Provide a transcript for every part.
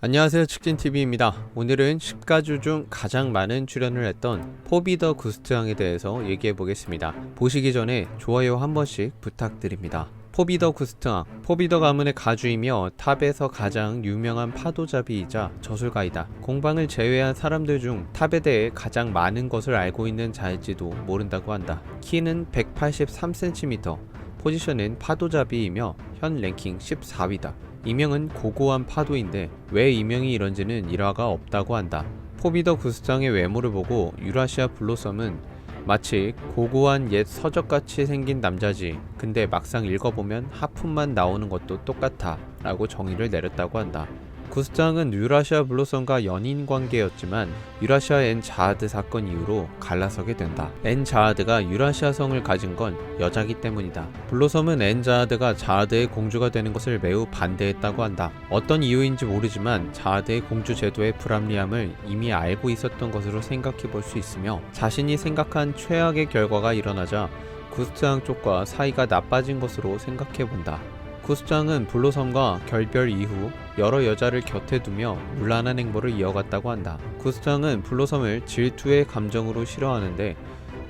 안녕하세요, 측진TV입니다. 오늘은 10가주 중 가장 많은 출연을 했던 포비 더 구스트왕에 대해서 얘기해 보겠습니다. 보시기 전에 좋아요 한 번씩 부탁드립니다. 포비 더 구스트왕, 포비 더 가문의 가주이며 탑에서 가장 유명한 파도잡이이자 저술가이다. 공방을 제외한 사람들 중 탑에 대해 가장 많은 것을 알고 있는 자일지도 모른다고 한다. 키는 183cm, 포지션은 파도잡이이며 현 랭킹 14위다. 이명은 고고한 파도인데 왜 이명이 이런지는 일화가 없다고 한다. 포비 더 구스트왕의 외모를 보고 유라시아 블로썸은 마치 고고한 옛 서적같이 생긴 남자지, 근데 막상 읽어보면 하품만 나오는 것도 똑같아 라고 정의를 내렸다고 한다. 구스트왕은 유라시아 블로썸과 연인 관계였지만 유라시아 앤 자하드 사건 이후로 갈라서게 된다. 앤 자하드가 유라시아 성을 가진 건 여자기 때문이다. 블로썸은 앤 자하드가 자하드의 공주가 되는 것을 매우 반대했다고 한다. 어떤 이유인지 모르지만 자하드의 공주 제도의 불합리함을 이미 알고 있었던 것으로 생각해 볼 수 있으며, 자신이 생각한 최악의 결과가 일어나자 구스트왕 쪽과 사이가 나빠진 것으로 생각해 본다. 구스트왕은 블로썸과 결별 이후 여러 여자를 곁에 두며 문란한 행보를 이어갔다고 한다. 구스트왕은 블로썸을 질투의 감정으로 싫어하는데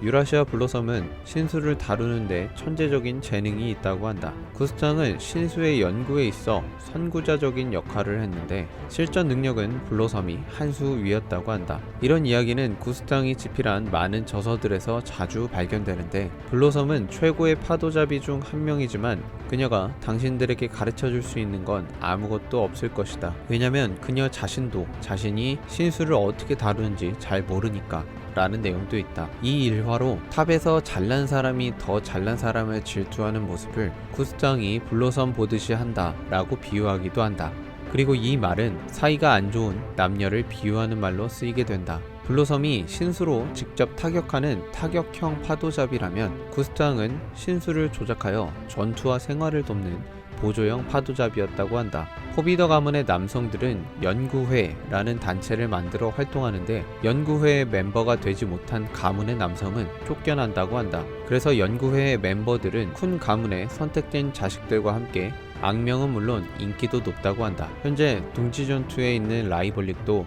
유라시아 블로썸은 신수를 다루는데 천재적인 재능이 있다고 한다. 구스트왕은 신수의 연구에 있어 선구자적인 역할을 했는데 실전 능력은 블로썸이 한 수 위였다고 한다. 이런 이야기는 구스트왕이 집필한 많은 저서들에서 자주 발견되는데, 블로썸은 최고의 파도잡이 중 한 명이지만 그녀가 당신들에게 가르쳐줄 수 있는 건 아무것도 없을 것이다. 왜냐면 그녀 자신도 자신이 신수를 어떻게 다루는지 잘 모르니까 라는 내용도 있다. 이 일화로 탑에서 잘난 사람이 더 잘난 사람을 질투하는 모습을 구스트왕이 블로썸 보듯이 한다 라고 비유하기도 한다. 그리고 이 말은 사이가 안 좋은 남녀를 비유하는 말로 쓰이게 된다. 블로썸이 신수로 직접 타격하는 타격형 파도잡이라면 구스트왕은 신수를 조작하여 전투와 생활을 돕는 보조형 파도잡이였다고 한다. 포비 더 가문의 남성들은 연구회라는 단체를 만들어 활동하는데, 연구회의 멤버가 되지 못한 가문의 남성은 쫓겨난다고 한다. 그래서 연구회의 멤버들은 쿤 가문의 선택된 자식들과 함께 악명은 물론 인기도 높다고 한다. 현재 둥지전투에 있는 라이벌릭도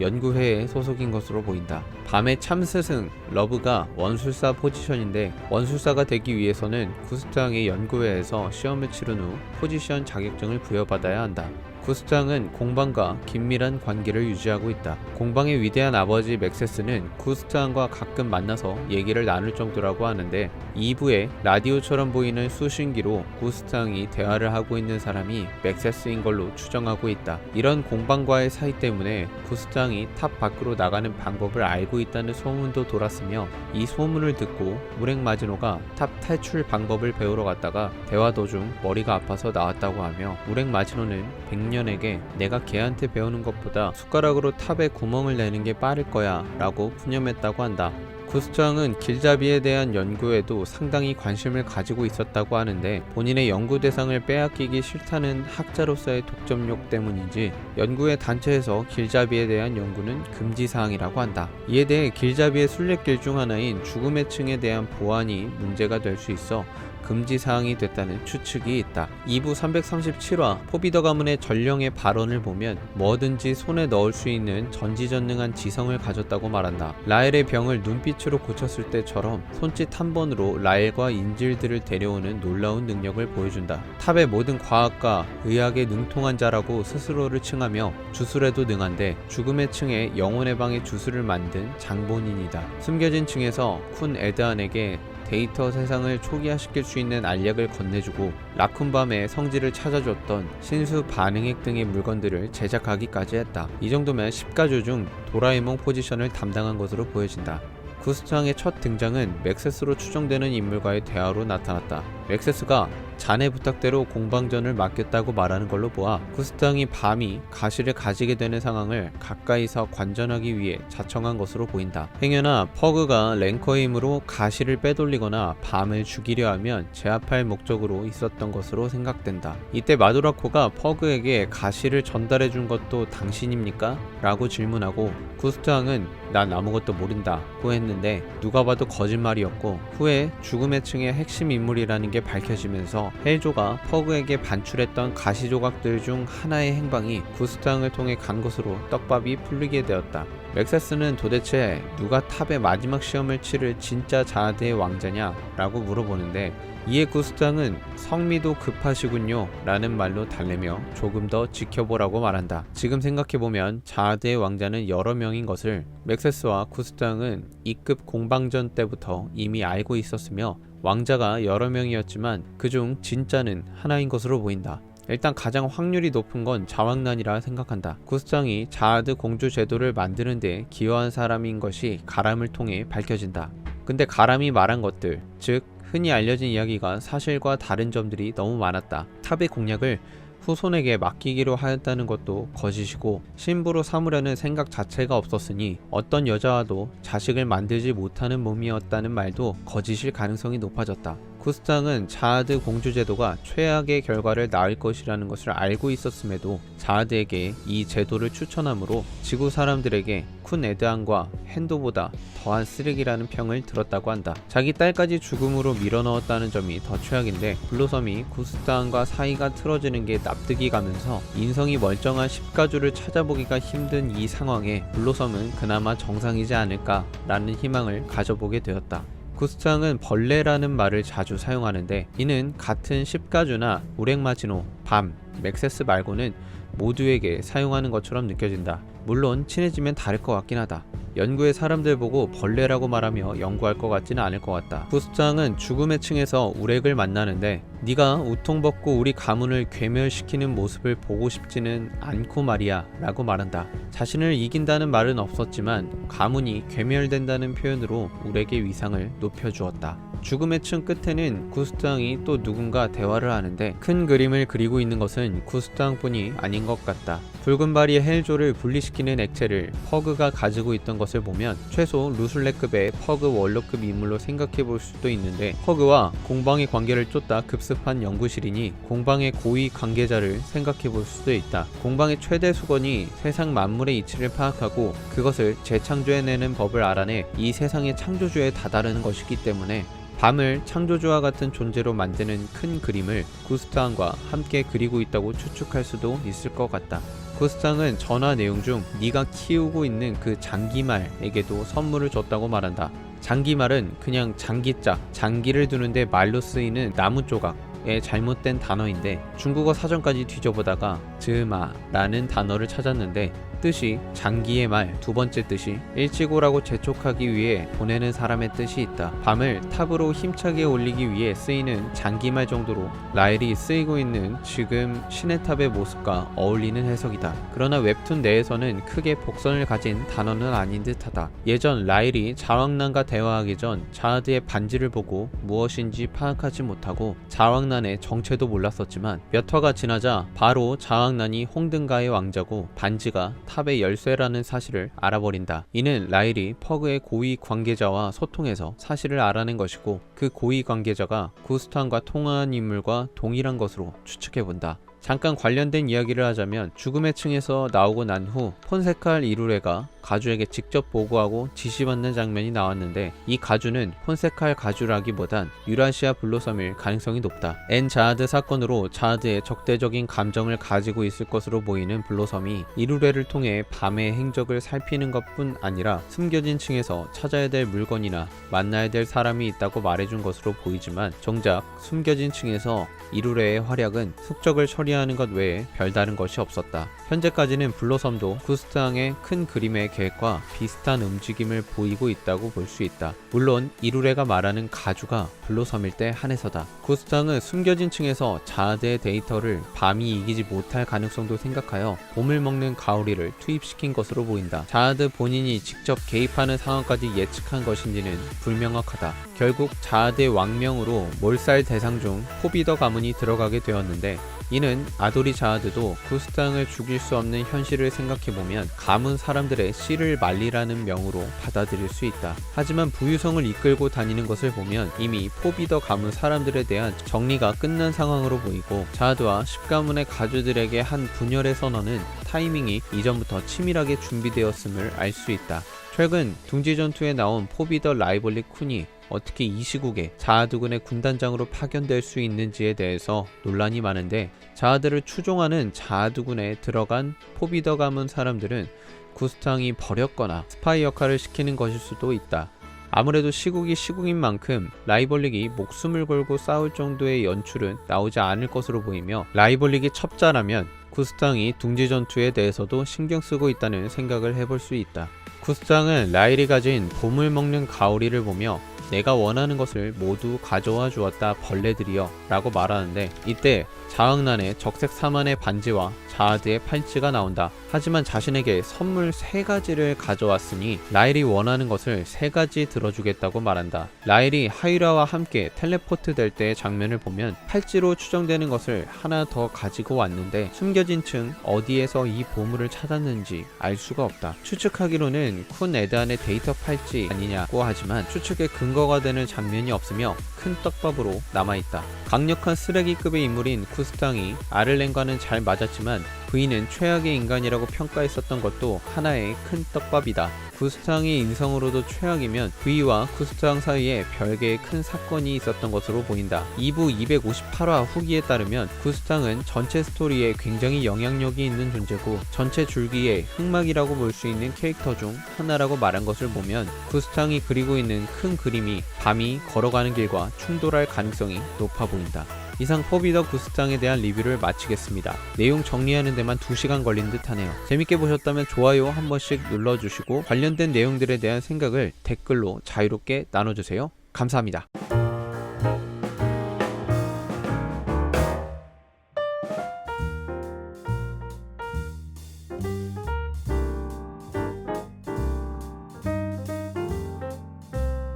연구회의 소속인 것으로 보인다. 밤의 참스승 러브가 원술사 포지션인데, 원술사가 되기 위해서는 구스트왕의 연구회에서 시험을 치른 후 포지션 자격증을 부여받아야 한다. 구스트왕은 공방과 긴밀한 관계를 유지하고 있다. 공방의 위대한 아버지 맥세스는 구스트왕과 가끔 만나서 얘기를 나눌 정도라고 하는데, 2부에 라디오처럼 보이는 수신기로 구스트왕이 대화를 하고 있는 사람이 맥세스인 걸로 추정하고 있다. 이런 공방과의 사이 때문에 구스트왕이 탑 밖으로 나가는 방법을 알고 있다는 소문도 돌았으며, 이 소문을 듣고 무렉 마지노가 탑 탈출 방법을 배우러 갔다가 대화 도중 머리가 아파서 나왔다고 하며, 무렉 마지노는 백년에게 내가 걔한테 배우는 것보다 숟가락으로 탑에 구멍을 내는 게 빠를 거야 라고 푸념했다고 한다. 구스트왕은 길잡이에 대한 연구에도 상당히 관심을 가지고 있었다고 하는데, 본인의 연구 대상을 빼앗기기 싫다는 학자로서의 독점욕 때문인지 연구의 단체에서 길잡이에 대한 연구는 금지사항이라고 한다. 이에 대해 길잡이의 순례길 중 하나인 죽음의 층에 대한 보안이 문제가 될 수 있어 금지사항이 됐다는 추측이 있다. 2부 337화 포비 더 가문의 전령의 발언을 보면 뭐든지 손에 넣을 수 있는 전지전능한 지성을 가졌다고 말한다. 라엘의 병을 눈빛으로 고쳤을 때처럼 손짓 한 번으로 라엘과 인질들을 데려오는 놀라운 능력을 보여준다. 탑의 모든 과학과 의학에 능통한 자라고 스스로를 칭하며 주술에도 능한데, 죽음의 층에 영혼의 방에 주술을 만든 장본인이다. 숨겨진 층에서 쿤 에드안에게 데이터 세상을 초기화시킬 수 있는 알약을 건네주고 라쿤밤의 성질을 찾아줬던 신수 반응액 등의 물건들을 제작하기까지 했다. 이 정도면 10가주 중 도라에몽 포지션을 담당한 것으로 보여진다. 구스트왕의 첫 등장은 맥세스로 추정되는 인물과의 대화로 나타났다. 맥세스가 자네 부탁대로 공방전을 맡겼다고 말하는 걸로 보아 구스트왕이 밤이 가시를 가지게 되는 상황을 가까이서 관전하기 위해 자청한 것으로 보인다. 행여나 퍼그가 랭커의 힘으로 가시를 빼돌리거나 밤을 죽이려 하면 제압할 목적으로 있었던 것으로 생각된다. 이때 마도라코가 퍼그에게 가시를 전달해준 것도 당신입니까? 라고 질문하고, 구스트왕은 난 아무것도 모른다 고 했는데 누가 봐도 거짓말이었고, 후에 죽음의 층의 핵심 인물이라는 게 밝혀지면서 헬조가 퍼그에게 반출했던 가시 조각들 중 하나의 행방이 구스탕을 통해 간 것으로 떡밥이 풀리게 되었다. 맥세스는 도대체 누가 탑의 마지막 시험을 치를 진짜 자아드의 왕자냐? 라고 물어보는데 이에 구스탕은 성미도 급하시군요 라는 말로 달래며 조금 더 지켜보라고 말한다. 지금 생각해보면 자아드의 왕자는 여러 명인 것을 맥세스와 구스탕은 2급 공방전 때부터 이미 알고 있었으며 왕자가 여러 명이었지만 그중 진짜는 하나인 것으로 보인다. 일단 가장 확률이 높은 건 자왕난이라 생각한다. 구스탕이 자아드 공주 제도를 만드는 데 기여한 사람인 것이 가람을 통해 밝혀진다. 근데 가람이 말한 것들, 즉 흔히 알려진 이야기가 사실과 다른 점들이 너무 많았다. 탑의 공략을 후손에게 맡기기로 하였다는 것도 거짓이고 신부로 삼으려는 생각 자체가 없었으니 어떤 여자와도 자식을 만들지 못하는 몸이었다는 말도 거짓일 가능성이 높아졌다. 구스탕은 자아드 공주 제도가 최악의 결과를 낳을 것이라는 것을 알고 있었음에도 자아드에게 이 제도를 추천함으로 지구 사람들에게 쿤 에드안과 헨도보다 더한 쓰레기라는 평을 들었다고 한다. 자기 딸까지 죽음으로 밀어넣었다는 점이 더 최악인데 블로섬이 구스탕과 사이가 틀어지는 게 납득이 가면서 인성이 멀쩡한 십가주를 찾아보기가 힘든 이 상황에 블로섬은 그나마 정상이지 않을까라는 희망을 가져보게 되었다. 구스탕은 벌레라는 말을 자주 사용하는데 이는 같은 십가주나 우렉마지노, 밤, 맥세스 말고는 모두에게 사용하는 것처럼 느껴진다. 물론 친해지면 다를 것 같긴 하다. 연구의 사람들 보고 벌레라고 말하며 연구할 것 같지는 않을 것 같다. 구스탕은 죽음의 층에서 우렉을 만나는데 네가 우통벗고 우리 가문을 괴멸시키는 모습을 보고 싶지는 않고 말이야 라고 말한다. 자신을 이긴다는 말은 없었지만 가문이 괴멸된다는 표현으로 우렉의 위상을 높여주었다. 죽음의 층 끝에는 구스탕이 또 누군가 대화를 하는데 큰 그림을 그리고 있는 것은 구스탕뿐이 아닌 것 같다. 붉은 바리의 헬조를 분리시키는 액체를 퍼그가 가지고 있던 것을 보면 최소 루술레급의 퍼그 원로급 인물로 생각해 볼 수도 있는데 퍼그와 공방의 관계를 쫓다 급습한 연구실이니 공방의 고위 관계자를 생각해 볼 수도 있다. 공방의 최대 수건이 세상 만물의 이치를 파악하고 그것을 재창조해내는 법을 알아내 이 세상의 창조주에 다다르는 것이기 때문에 밤을 창조주와 같은 존재로 만드는 큰 그림을 구스탕과 함께 그리고 있다고 추측할 수도 있을 것 같다. 구스탕은 전화 내용 중 네가 키우고 있는 그 장기말에게도 선물을 줬다고 말한다. 장기말은 그냥 장기짝, 장기를 두는데 말로 쓰이는 나무 조각의 잘못된 단어인데 중국어 사전까지 뒤져보다가 즈마라는 단어를 찾았는데 뜻이 장기의 말, 두 번째 뜻이 일찍오라고 재촉하기 위해 보내는 사람의 뜻이 있다. 밤을 탑으로 힘차게 올리기 위해 쓰이는 장기말 정도로 라일이 쓰이고 있는 지금 신의 탑의 모습과 어울리는 해석이다. 그러나 웹툰 내에서는 크게 복선을 가진 단어는 아닌 듯하다. 예전 라일이 자왕난과 대화하기 전 자아드의 반지를 보고 무엇인지 파악하지 못하고 자왕난의 정체도 몰랐었지만 몇 화가 지나자 바로 자왕난이 홍등가의 왕자고 반지가 탑의 열쇠라는 사실을 알아버린다. 이는 라일이 퍼그의 고위 관계자와 소통해서 사실을 알아낸 것이고 그 고위 관계자가 구스탕과 통화한 인물과 동일한 것으로 추측해본다. 잠깐 관련된 이야기를 하자면 죽음의 층에서 나오고 난 후 폰세칼 이루레가 가주에게 직접 보고하고 지시받는 장면이 나왔는데 이 가주는 폰세칼 가주라기보단 유라시아 블로섬일 가능성이 높다. 엔 자아드 사건으로 자아드의 적대적인 감정을 가지고 있을 것으로 보이는 블로섬이 이루레를 통해 밤의 행적을 살피는 것뿐 아니라 숨겨진 층에서 찾아야 될 물건이나 만나야 될 사람이 있다고 말해준 것으로 보이지만 정작 숨겨진 층에서 이루레의 활약은 숙적을 처리하는 것 외에 별다른 것이 없었다. 현재까지는 블로섬도 구스탕의 큰 그림의 계획과 비슷한 움직임을 보이고 있다고 볼 수 있다. 물론 이루레가 말하는 가주가 블로섬일 때 한해서다. 구스탕은 숨겨진 층에서 자아드의 데이터를 밤이 이기지 못할 가능성도 생각하여 봄을 먹는 가오리를 투입시킨 것으로 보인다. 자아드 본인이 직접 개입하는 상황까지 예측한 것인지는 불명확하다. 결국 자아드의 왕명으로 몰살 대상 중 포비더 가문이 들어가게 되었는데 이는 아도리 자아드도 구스탕을 죽일 수 없는 현실을 생각해보면 가문 사람들의 씨를 말리라는 명으로 받아들일 수 있다. 하지만 부유성을 이끌고 다니는 것을 보면 이미 포비더 가문 사람들에 대한 정리가 끝난 상황으로 보이고 자아드와 십가문의 가주들에게 한 분열의 선언은 타이밍이 이전부터 치밀하게 준비되었음을 알 수 있다. 최근 둥지 전투에 나온 포비더 라이벌리 쿤이 어떻게 이 시국에 자아두근의 군단장으로 파견될 수 있는지에 대해서 논란이 많은데, 자아들을 추종하는 자아두근에 들어간 포비더 가문 사람들은 구스탕이 버렸거나 스파이 역할을 시키는 것일 수도 있다. 아무래도 시국이 시국인 만큼 라이벌릭이 목숨을 걸고 싸울 정도의 연출은 나오지 않을 것으로 보이며, 라이벌릭이 첩자라면 구스탕이 둥지 전투에 대해서도 신경 쓰고 있다는 생각을 해볼 수 있다. 구스탕은 라일이 가진 봄을 먹는 가오리를 보며 내가 원하는 것을 모두 가져와 주었다 벌레들이여 라고 말하는데, 이때 자악난의 적색 사만의 반지와 자아드의 팔찌가 나온다. 하지만 자신에게 선물 3가지를 가져왔으니 라일이 원하는 것을 3가지 들어주겠다고 말한다. 라일이 하이라와 함께 텔레포트 될 때의 장면을 보면 팔찌로 추정되는 것을 하나 더 가지고 왔는데, 숨겨진 층 어디에서 이 보물을 찾았는지 알 수가 없다. 추측하기로는 쿤 에드안의 데이터 팔찌 아니냐고 하지만 추측의 근거가 되는 장면이 없으며 큰 떡밥으로 남아있다. 강력한 쓰레기급의 인물인 구스탕이 아를렌과는 잘 맞았지만 그이는 최악의 인간이라고 평가했었던 것도 하나의 큰 떡밥이다. 구스탕의 인성으로도 최악이면 그이와 구스탕 사이에 별개의 큰 사건이 있었던 것으로 보인다. 2부 258화 후기에 따르면 구스탕은 전체 스토리에 굉장히 영향력이 있는 존재고 전체 줄기의 흑막이라고 볼 수 있는 캐릭터 중 하나라고 말한 것을 보면 구스탕이 그리고 있는 큰 그림이 밤이 걸어가는 길과 충돌할 가능성이 높아 보인다. 이상 포비더 구스탕에 대한 리뷰를 마치겠습니다. 내용 정리하는 데만 2시간 걸린 듯 하네요. 재밌게 보셨다면 좋아요 한 번씩 눌러주시고 관련된 내용들에 대한 생각을 댓글로 자유롭게 나눠주세요. 감사합니다.